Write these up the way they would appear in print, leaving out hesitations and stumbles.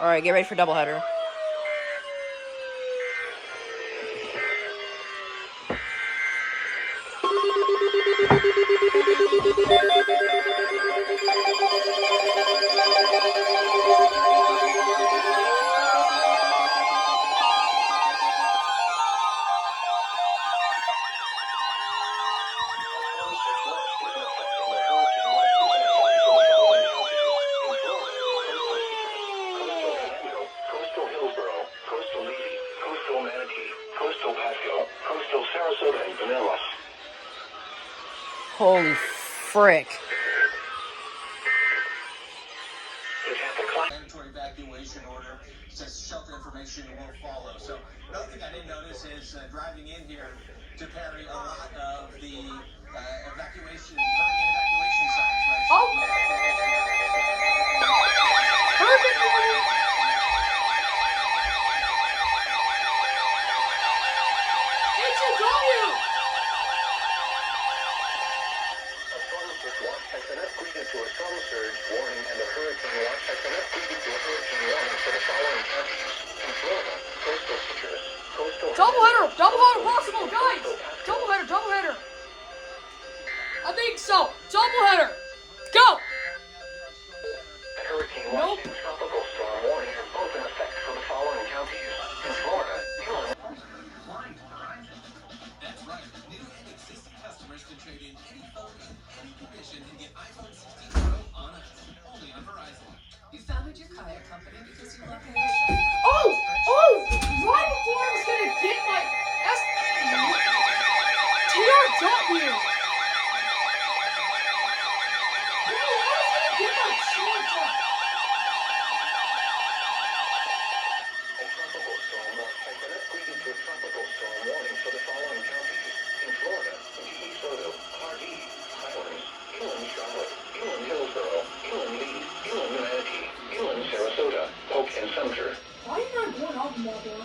Alright, get ready for doubleheader. Holy frick. Mandatory evacuation order says shelter information will follow. So another thing I did notice is driving in here to Perry, a lot of the hurricane evacuation signs, right? Oh! Perfect morning! It's a W! A storm watch has been upgraded to a storm surge warning, and a hurricane watch has been upgraded to a hurricane warning for the following counties: in Florida, coastal citrus, coastal... Doubleheader possible, guys! Doubleheader! I think so! Doubleheader! Go! A hurricane watch and tropical storm warning are both in effect for the following counties: in Florida, That's right. New and existing customers can trade in any phone in any condition and get iPhone 16 Pro on us. Only on Verizon. You founded your kayak company because you love Helenes. Oh! Right before I was gonna get my TRW! Bro, I was gonna get my short. A tropical storm watch has been upgraded to a tropical storm warning for the following counties: in Florida, DeSoto, Hardee, Highlands, Inland Charlotte, Inland Hillsborough, Inland Lee, Inland Manatee, Inland Sarasota, Polk and Sumter. Why are you not going off in that door?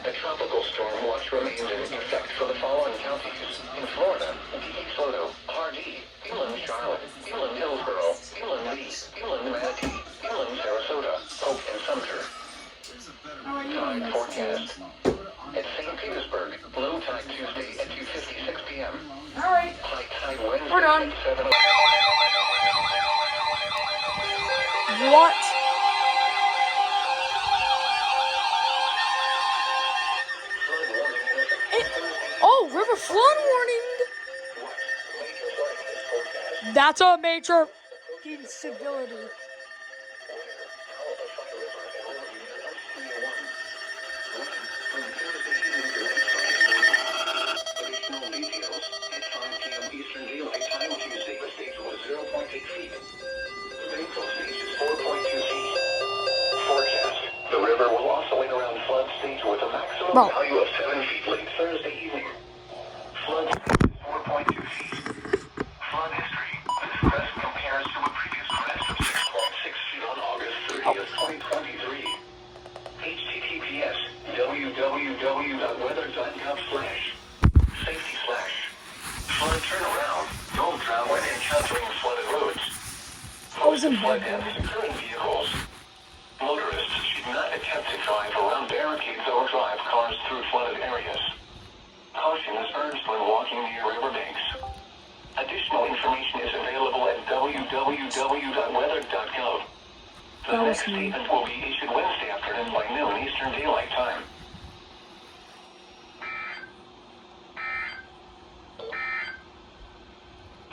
A tropical storm watch remains in effect for the following counties: in Florida, DeSoto, Hardee, Inland Charlotte, Inland Hillsborough, Inland Lee, Inland Manatee, Inland Sarasota, Polk and Sumter. Tide forecast. At St. Petersburg, low tide Tuesday at 2:56 p.m. Alright. High tide Wednesday We're done. at 7. What? Flood warning in effect. Oh, river flood warning! Major flooding is forecast. That's a major civility. Additional details at 5 p.m. Eastern Daylight Time Tuesday. The stage was 0.8 feet. The rainfall stage is 4.2 feet. Forecast: the river will oscillate around flood stage with a maximum value of 7 feet late Thursday evening. Flood stage is 4.2 feet. Flood history: this crest compares to a previous crest of 6.6 feet on August 30th, 2023. https www.weather.gov/safety/flood turnaround. Don't drown when encountering flooded roads. was in Flood bed. damage occurring vehicles. Motorists should not attempt to drive around barricades or drive cars through flooded areas. Caution is urged when walking near riverbanks. Additional information is available at www.weather.gov. The next statement will be issued Wednesday afternoon by noon Eastern Daylight Time.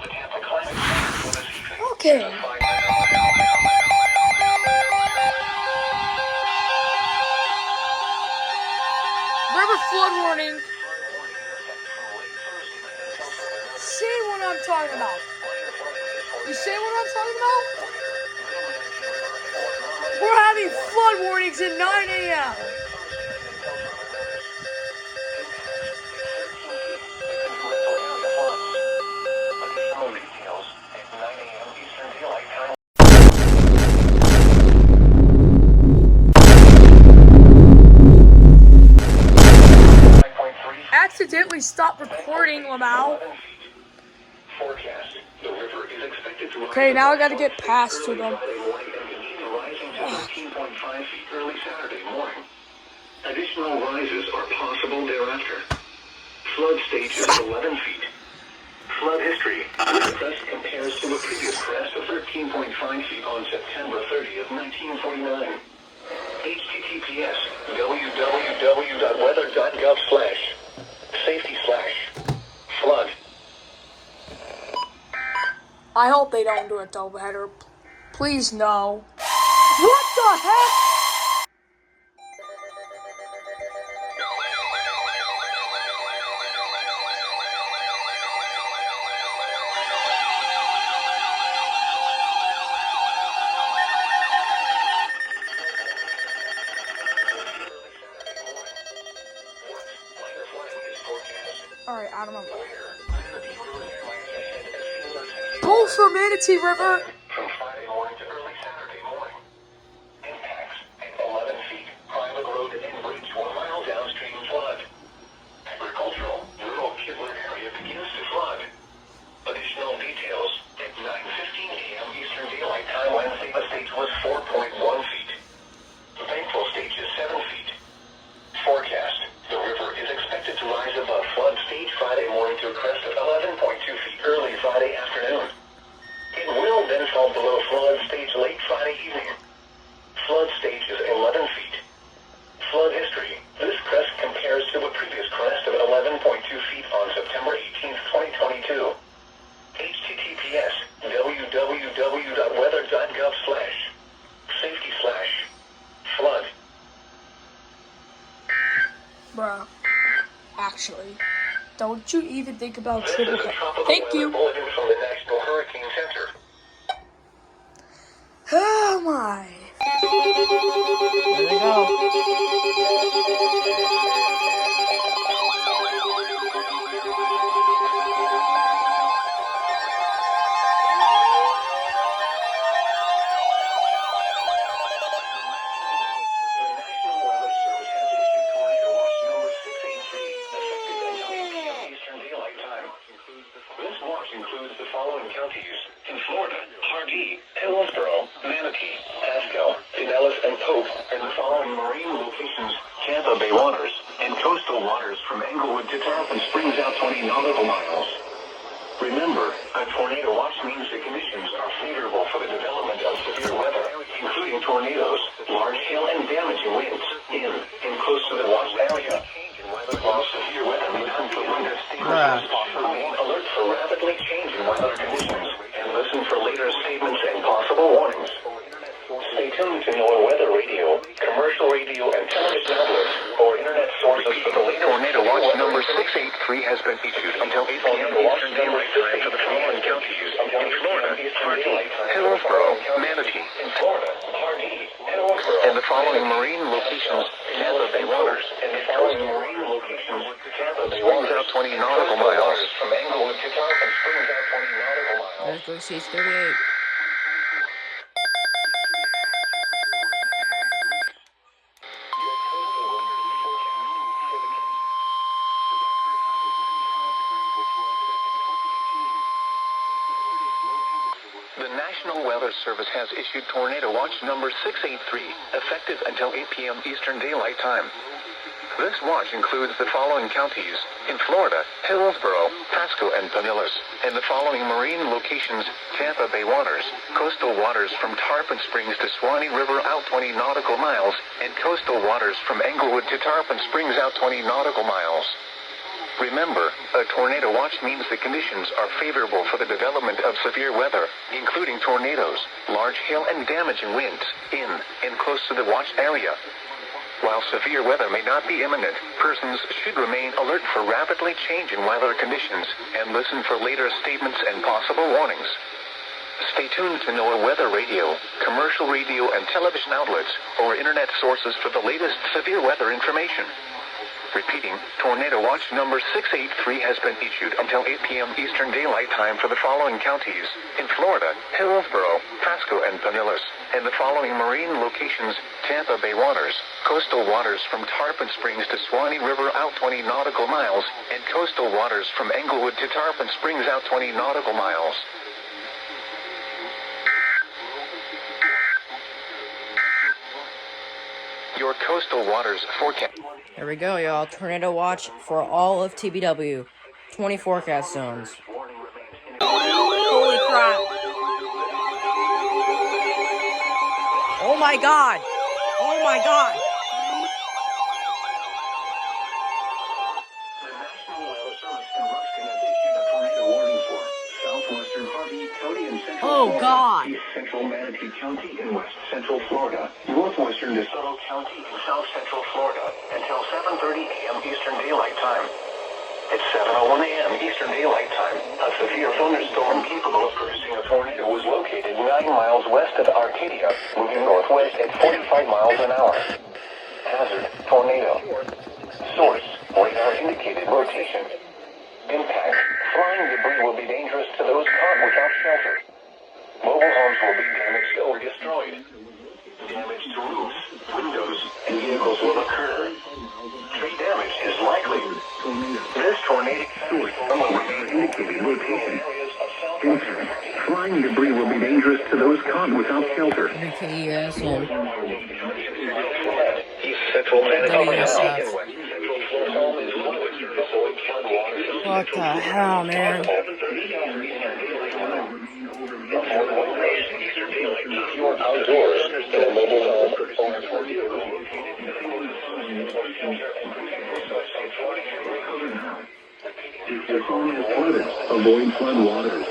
The Tampa Climate Center for this evening. Okay. River flood warning. See what I'm talking about. You see what I'm talking about? We're having flood warnings at 9 a.m. Additional details at 9 a.m. Eastern Daylight Time. Accidentally stopped recording, Lamau. Forecast: the river is expected to Okay, now I gotta get past to them. Rising to 13.5 feet early Saturday morning. Additional rises are possible thereafter. Flood stage is 11 feet. Flood history. This crest compares to a previous crest of 13.5 feet on September 30th, 1949. https www.weather.gov/safety/flood. I hope they don't do a double header. Please no. What the heck? Alright, out of my way. Pull for Manatee River. From Friday morning to early Saturday morning. Impacts at 11 feet. Private road and bridge 1 mile downstream flood. Agricultural, rural Kidler area begins to flood. Additional details at 9:15 a.m. Eastern Daylight Time Wednesday. The stage was 4.1 feet. The Thankful stage is 7 feet. Forecast. The river is expected to rise above flood stage Friday morning to a crest of 11.2 feet early Friday afternoon. It will then fall below flood stage late Friday evening. Flood stage is 11 feet. Flood history. This crest compares to a previous crest of 11.2 feet on September 18th, 2022. https www.weather.gov/safety/flood. Bruh. Actually, don't you even think about This triple is a header. tropical Thank weather you. bulletin from the National Hurricane Center. Oh my. There they go. The National Weather Service has issued tornado watch number 683, effective until 8 p.m. Eastern Daylight Time. This watch includes the following counties: in Florida, Hardee, Hillsborough, Manatee, Pasco, Pinellas, and Pope, and the following marine locations: Tampa Bay waters and coastal waters from Englewood to Tarpon Springs out 20 nautical miles. Remember, a tornado watch means the conditions are favorable for the development of severe weather, including tornadoes, large hail, and damaging winds in and close to the watch area. While severe weather may not be rendered stable, remain alert for rapidly changing weather conditions and listen for later statements and possible warnings. Stay tuned to NOAA Weather Radio, commercial radio, and television outlets, or internet sources for the latest tornado watch number 683 has been issued until 8 p.m. Eastern Daylight Time for the following counties: in Florida, Hardee, Hillsborough, Manatee, and the following marine locations: Tampa Bay waters, and the following marine locations: Tampa Bay waters out 20 nautical miles from Englewood to Tarpon Springs out 20 nautical miles. There's go CH-38. The National Weather Service has issued Tornado Watch number 683, effective until 8 p.m. Eastern Daylight Time. This watch includes the following counties: in Florida, Hillsborough, Pasco, and Pinellas, and the following marine locations: Tampa Bay waters, coastal waters from Tarpon Springs to Swanee River out 20 nautical miles, and coastal waters from Englewood to Tarpon Springs out 20 nautical miles. Remember, a tornado watch means the conditions are favorable for the development of severe weather, including tornadoes, large hail, and damaging winds in and close to the watched area. While severe weather may not be imminent, persons should remain alert for rapidly changing weather conditions and listen for later statements and possible warnings. Stay tuned to NOAA Weather Radio, commercial radio and television outlets, or internet sources for the latest severe weather information. Repeating, Tornado Watch number 683 has been issued until 8 p.m. Eastern Daylight Time for the following counties: in Florida, Hillsborough, Pasco, and Pinellas, and the following marine locations: Tampa Bay waters, coastal waters from Tarpon Springs to Swanee River out 20 nautical miles, and coastal waters from Englewood to Tarpon Springs out 20 nautical miles. Your coastal waters forecast. Here we go, y'all. Tornado watch for all of TBW. 20 forecast zones. Holy crap. Oh my god. Oh my god. The National Weather Service in Ruskin has issued a tornado warning for southwestern Harvey County and central Florida, God. east central Manatee County and west central Florida, northwestern DeSoto County and south central Florida until 7:30 a.m. Eastern Daylight Time. It's 7:01 a.m. Eastern Daylight Time. A severe thunderstorm capable of producing a tornado was located 9 miles west of Arcadia, moving northwest at 45 miles an hour. Hazard, tornado. Source, radar indicated rotation. Impact, flying debris will be dangerous to those caught without shelter. Mobile homes will be damaged or destroyed. Damage to roofs, windows, and vehicles will occur. Tree damage is likely. This tornadic source will indicated rotation. Impact, flying debris will be dangerous to those caught without shelter. EAS and East Central Manatee WSF. and West Central Florida is lowest in the Soy County waters. What the hell, man? If you are outdoors in a mobile home or for vehicle, if your home is flooded, avoid flood waters.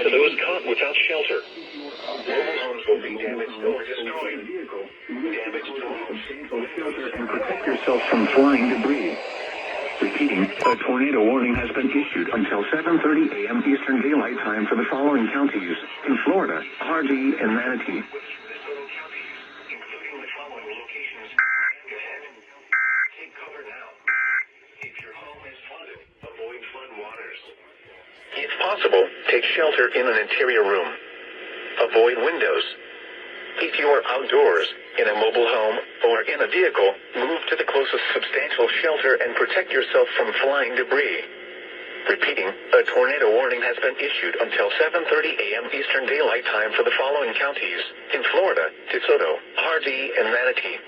To those caught without shelter. Mobile homes will be damaged or destroyed. Damage to roofs, shelter, and protect yourself from flying debris. Repeating, a tornado warning has been issued until 7:30 a.m. Eastern Daylight Time for the following counties in Florida, Harvey, and Manatee. Including the following locations. Take cover now. If your home is flooded, avoid flood waters. If possible, take shelter in an interior room. Avoid windows. If you are outdoors, in a mobile home, or in a vehicle, move to the closest substantial shelter and protect yourself from flying debris. Repeating, a tornado warning has been issued until 7:30 a.m. Eastern Daylight Time for the following counties in Florida, DeSoto, Harvey, and Manatee.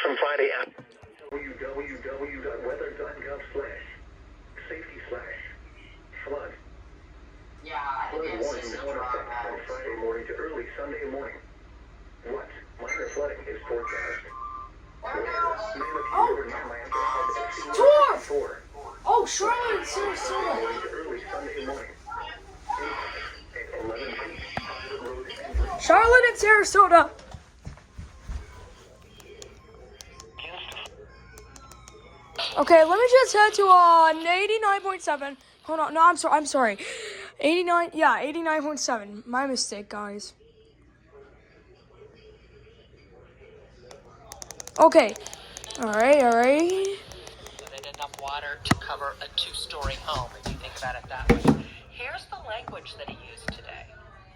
From Friday after www.weather.gov/safety/flood. Yeah, Flood it's warning just is a on drop effect from out. Friday morning to early Sunday morning. What? Minor flooding is forecast. Tour! Oh, Charlotte, Sarasota. Morning to early Sunday morning. Impact, 11 feet. Road and Charlotte and Sarasota. Okay, let me just head to 89.7. Hold on, no, I'm sorry. 89.7. My mistake, guys. Okay. All right. They enough water to cover a two-story home, if you think about it that way. Here's the language that he used today.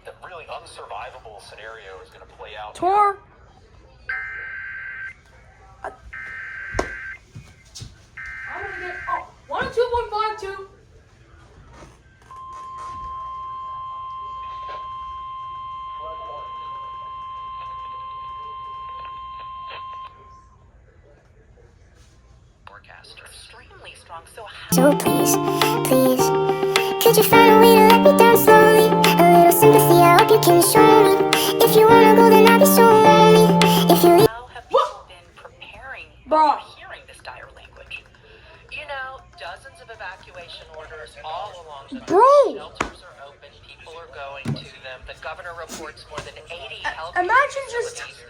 The really unsurvivable scenario is going to play out. Tour. I'm gonna get 102.52. Forecaster. Extremely strong, so So please, could you find a way to let me down slowly? A little sympathy, I hope you can show me. If you wanna go, then I'll be so lonely. If you leave. how have people been preparing Bruh. for hearing this dire language? You know, dozens of evacuation orders all along the Bro. coast. Shelters are open, people are going to them. The governor reports more than 80 health Imagine just facilities,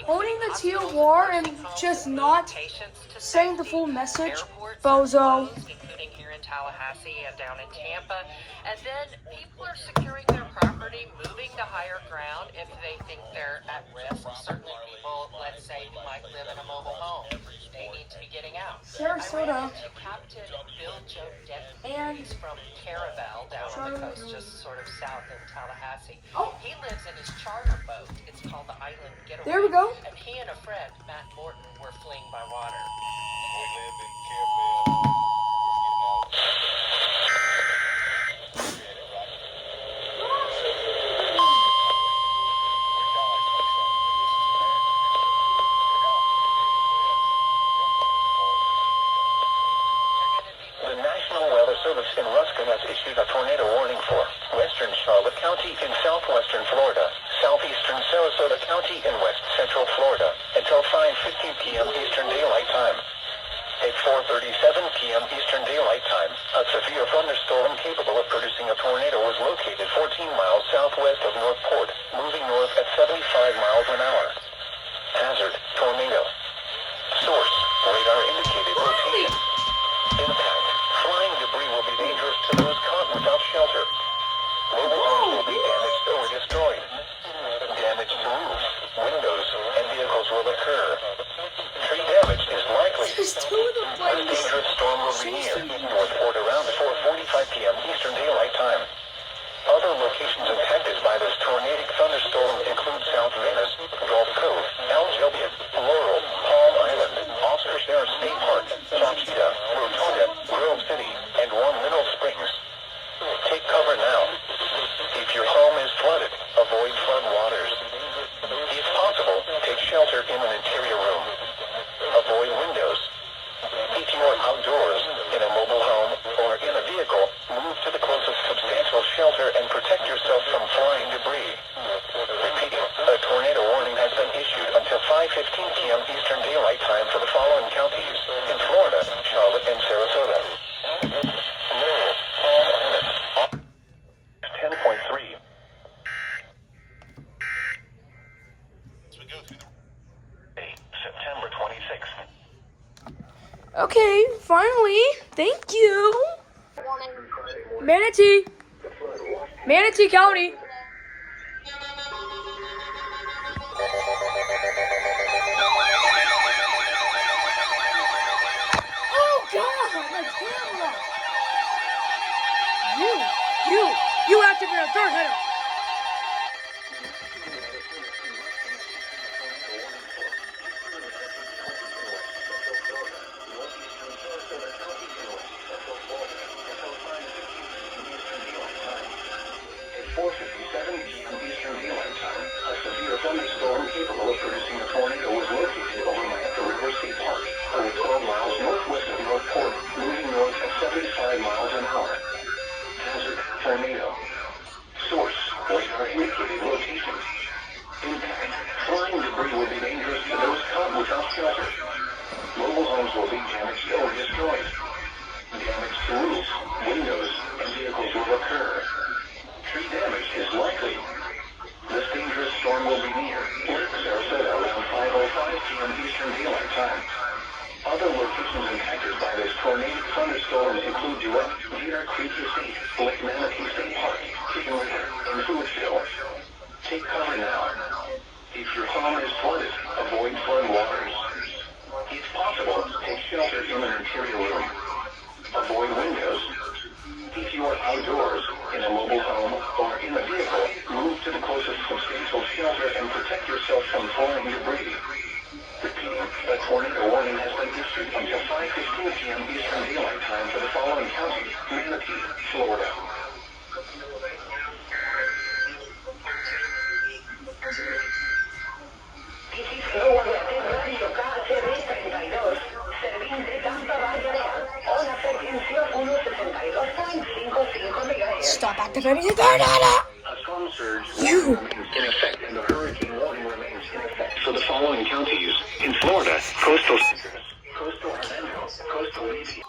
owning including the Teal hospitals, War and nursing homes, just moving not patients to saying the safety. full message. Airports Bozo. are closed, including here in Tallahassee and down in Tampa. And then people are securing their property, moving to higher ground if they think they're at risk. Certainly people, let's say, who might live in a mobile home, they need to be getting out. Sarasota. I ran into Captain Bill Joe Denton. And He's from Caravel, down on the coast, just sort of south of Tallahassee. Oh. He lives in his charter boat. It's called the Island Getaway. There we go. And he and a friend, Matt Morton, were fleeing by water. We live in Camp EAS in Ruskin has issued a tornado warning for western Charlotte County in southwestern Florida, southeastern Sarasota County in west central Florida, until 5:15 p.m. Eastern Daylight Time. At 4:37 p.m. Eastern Daylight Time, a severe thunderstorm capable of producing a tornado was located 14 miles southwest of Northport, moving north at 75 miles an hour. Hazard, tornado. Source, radar indicated rotation. Impact, flying debris will be dangerous to those caught without shelter. Mobile homes will be damaged or destroyed. Damage to roofs, windows, and vehicles will occur. Tree damage is likely. There's two of them A playing this. dangerous storm will be near Northport around 4:45 p.m. Eastern Daylight Time. Other locations impacted by this tornadic thunderstorm include South Venice, Gulf Cove, Algelia, Laurel, Palm Island, Oscar Sierra State Park, Florida, Rotorua, Grove City, and Warm Mineral Springs. Take cover now. If your home is flooded, avoid flood waters. If possible, take shelter in an interior room. Avoid windows. If you are outdoors, in a mobile home, or in a vehicle, move to the closest substantial shelter and protect yourself from flying debris. Repeating, a tornado warning has been issued until 5:15 p.m. Eastern Daylight Time for the following counties in Florida, Charlotte, and Sarasota. Laurel, Palm Island, 10.3. As we go through September 26th. Okay, finally. Thank you. Manatee. Manatee County. Oh God, my camera. You activated a third header. At 4:57 p.m. Eastern Daylight Time, a severe thunderstorm capable of producing a tornado was located over Manta River State Park, over 12 miles northwest of Northport, moving north at 75 miles an hour. Hazard, tornado. Source, radar indicated rotation. Impact, flying debris will be dangerous to those caught without shelter. Mobile homes will be damaged or destroyed. Damage to roofs, windows, and vehicles will occur. Tree damage is likely. This dangerous storm will be near Lake Sarasota around 5:05 p.m. Eastern Daylight Time. Other locations impacted by this tornadic thunderstorm include Duet, Cedar Creek Estate, Lake Manatee State Park, Chicken River, and Foodville. Take cover now. If your home is flooded, avoid flood waters. If possible, take shelter in an interior room. Avoid windows. If you are outdoors, in a mobile home, or in a vehicle, move to the closest substantial shelter and protect yourself from flying debris. Repeating, a tornado warning has been issued until 5:15 p.m. Eastern Daylight Time for the following counties: Manatee, Florida. Stop activating the third header. A storm surge remains in effect and a hurricane warning remains in effect for the following counties in Florida: coastal Citrus, coastal Orlando, coastal Louisiana.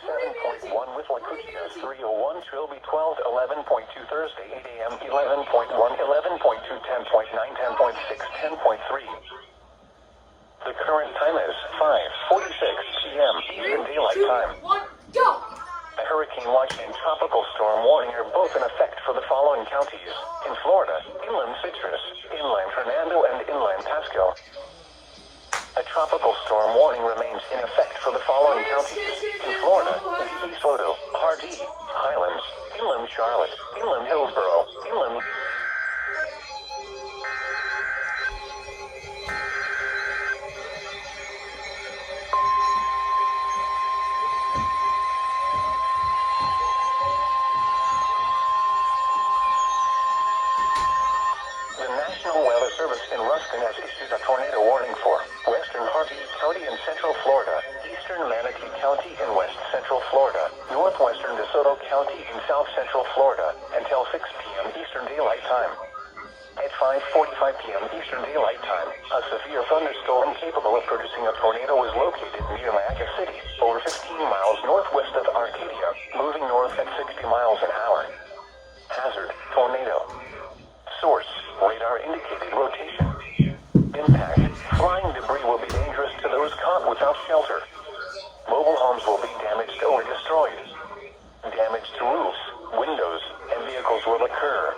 7.1 with Lakutia, 301, Trilby 12, 11.2 Thursday, 8 a.m., 11.1, 11.2, 10.9, 10.6, 10.3. The current time is 5:46 p.m. Eastern Daylight Time. 1, go! A hurricane watch and tropical storm warning are both in effect for the following counties. In Florida, inland Citrus, inland Hernando, and inland Pasco. A tropical storm warning remains in effect for the following counties. In Florida, DeSoto, Hardee, Highlands, inland Charlotte, inland Hillsborough, inland... The National Weather Service in Ruskin has issued a tornado warning for western Hardee County in central Florida, eastern Manatee County in west central Florida, northwestern DeSoto County in south central Florida, until 6 p.m. Eastern Daylight Time. At 5:45 p.m. Eastern Daylight Time, a severe thunderstorm capable of producing a tornado was located near Mayaca City, over 15 miles northwest of Arcadia, moving north at 60 miles an hour. Hazard, tornado. Source, radar indicated rotation. Impact, flying debris will be dangerous to those caught without shelter. Mobile homes will be damaged or destroyed. Damage to roofs, windows, and vehicles will occur.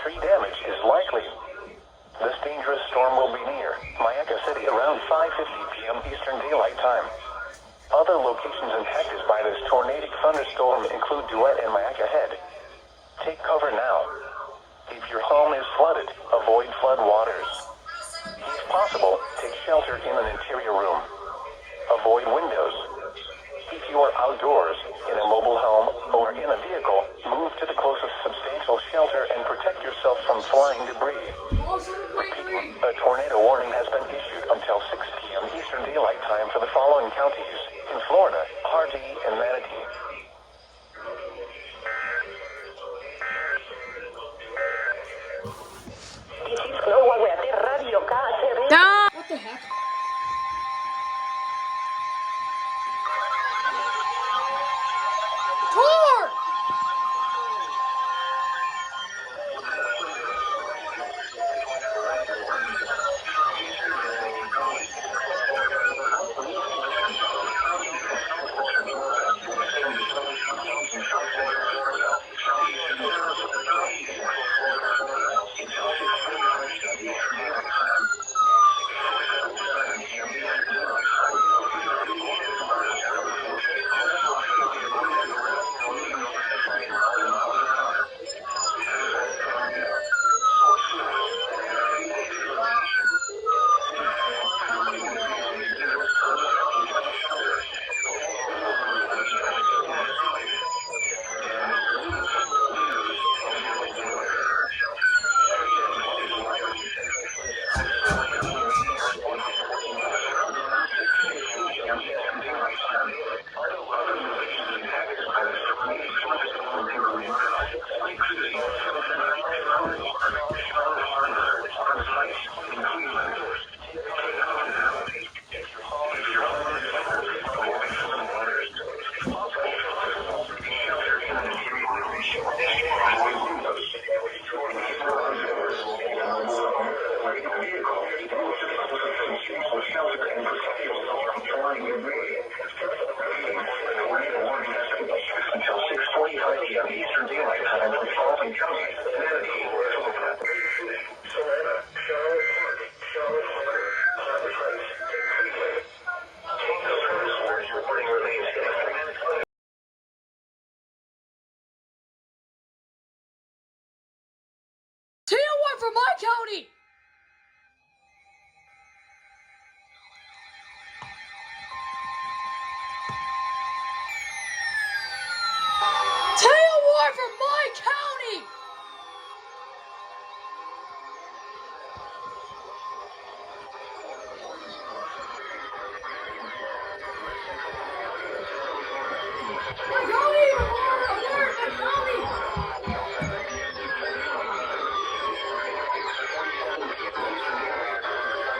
Tree damage is likely. This dangerous storm will be near Mayaca City around 5:50 p.m. Eastern Daylight Time. Other locations impacted by this tornadic thunderstorm include Duet and Mayaca Head. Take cover now. If your home is flooded, avoid flood waters. If possible, take shelter in an interior room. Avoid windows. If you are outdoors, in a mobile home, or in a vehicle, move to the closest substantial shelter and protect yourself from flying debris. Repeat, a tornado warning has been issued until 6 p.m. Eastern Daylight Time for the following counties. In Florida, Hardee and Manatee. What the heck? Tor! Tier 1 for my county! Tier 1 for my county! My county! Alert! My county!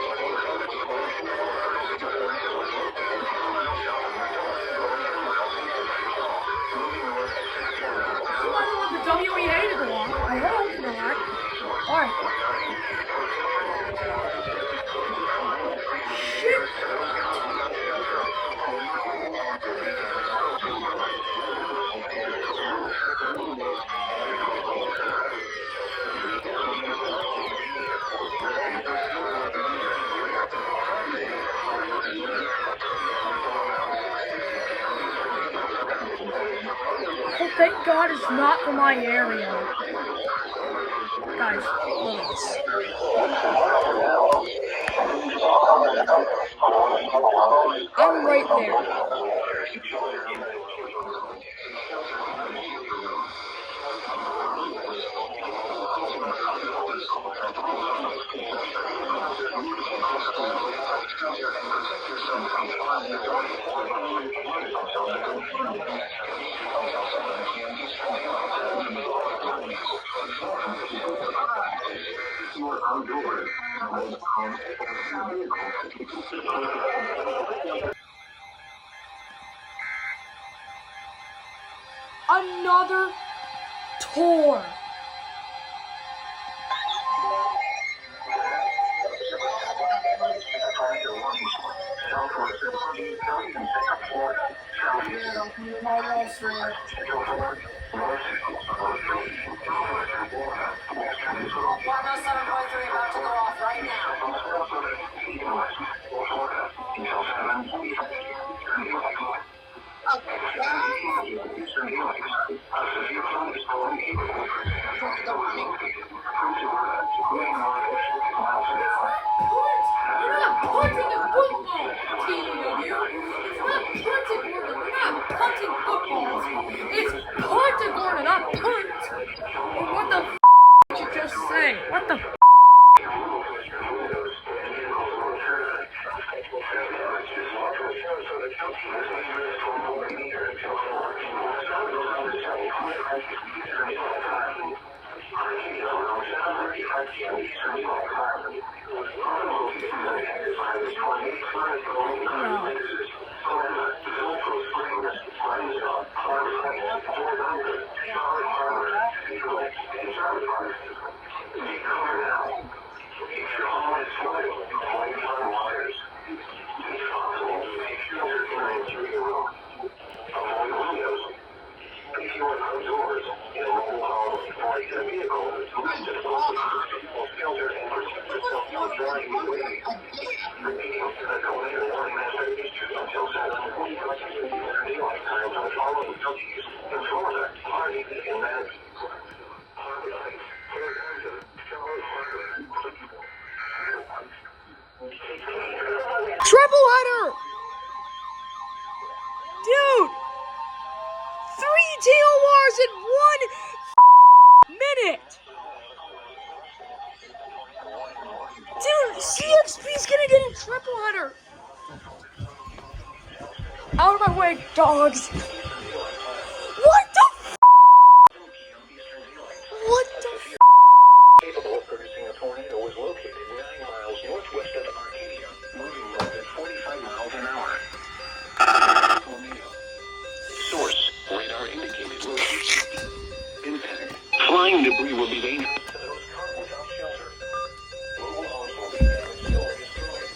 thank God it's not from my area. Guys, look at this. I'm right there. Another tour. It's Portugal, not punt. What the f did you just say? What the f? Triple header! Dude! 3 TORs in 1 minute! Dude, CXP's gonna get a triple header! Out of my way, dogs! What the f? What the f? Capable of producing a tornado was located 9 miles northwest of Arcadia, moving more than 45 miles an hour. Tornado. Source, radar indicated location. Impact. Flying debris will be dangerous to those caught without shelter. Mobile homes will be damaged or destroyed.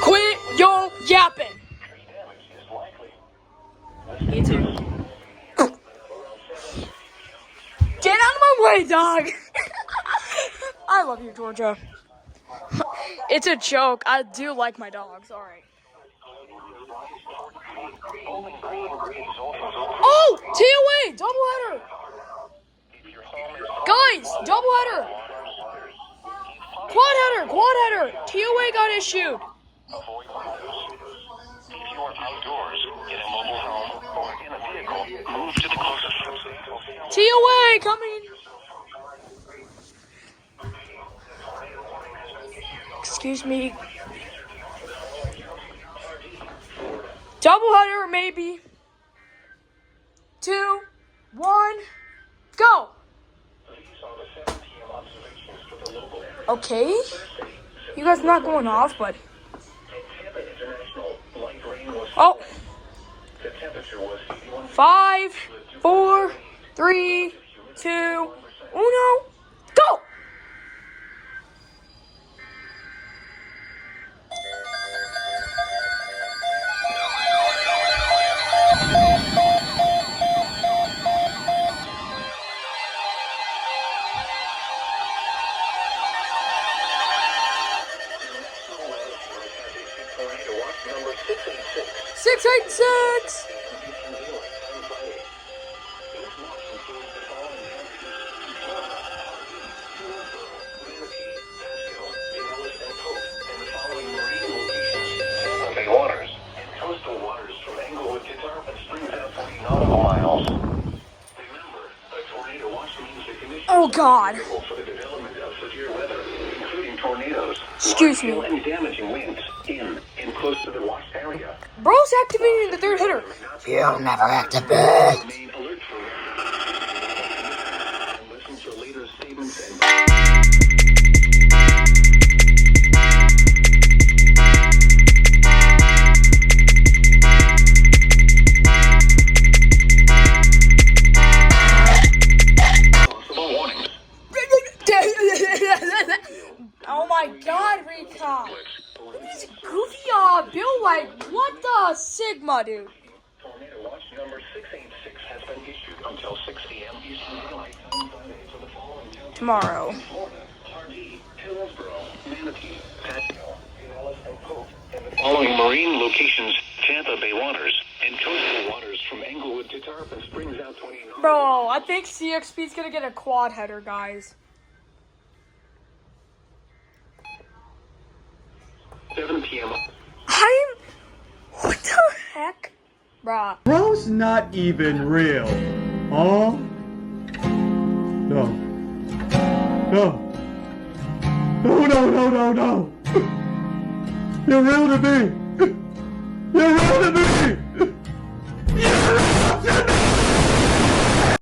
Quit your yapping! Tree damage is likely. Me too. Get out of my way, dog! I love you, Georgia. It's a joke. I do like my dogs. Alright. Oh! TOA! Doubleheader! Guys! Doubleheader! Quad header! Quad header! TOA got issued! If you are outdoors, in a mobile home, or in a vehicle, move to the closest TOA coming! Excuse me. Doubleheader, maybe. 2, 1, go! Okay. You guys not going off, but. Oh. 5, 4, 3, 2, 1, go! Tornado watch number 686. 686! from Englewood to Tarpon Springs out 40 nautical miles. Remember, a tornado watch means the conditions Oh God. are favorable for the development of severe weather, including tornadoes, Excuse me. large hail, and damaging winds in and close to the watched area. Bro's activating the third hitter. You'll never activate. Remain alert for and listen to later statements and possible warnings. Oh my God, Recon. This goofy Bill, like, what the Sigma, dude? Tornado watch number 686 has been issued until 6 p.m. Eastern Daylight Time Friday for the following towns: Tomorrow. Florida, Hardee, Hillsborough, Manatee, Pasco, Helenes, and Pope. And the following marine locations: Tampa Bay waters and coastal waters from Englewood to Tarpon Springs out 29. Bro, I think CXP's gonna get a quad header, guys. 7 p.m. What the heck? Bruh. Bro's not even real. Huh? No. No. No. You're real to me. You're real to me.